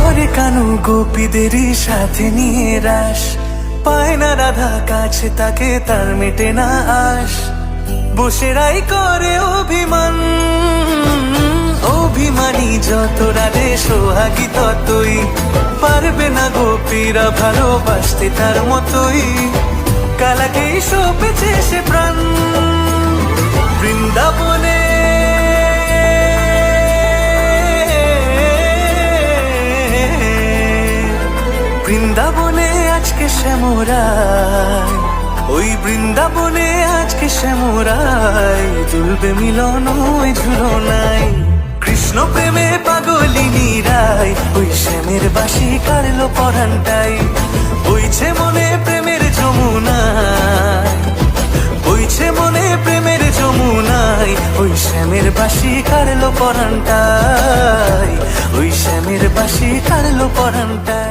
করে কানু গোপীদেরই সাথে নিয়ে রাস, পায় না রাধা কাছে তাকে, তার মেটে না আশ। বসেরাই করে অভিমান, অভিমানী যত রাধে সোহাগী ততই, পারবে না গোপীরা ভালোবাসতে তার মতোই। কালাকেই সপেছে সে প্রাণ বৃন্দাবনে, বৃন্দাবনে আজকে শ্যামরায়, ওই বৃন্দাবনে আজকে শ্যামরায়, দুলবে মিলন ওই ঝুলনায়। কৃষ্ণ প্রেমে পাগলিনী রায়, ওই শ্যামের বাঁশি কাড়লো পরানটাই। বইছে মনে প্রেমের যমুনায়, বইছে মনে প্রেমের যমুনায়, ওই শ্যামের বাঁশি কাড়লো পরানটাই, ওই শ্যামের বাঁশি কাড়লো পরানটাই।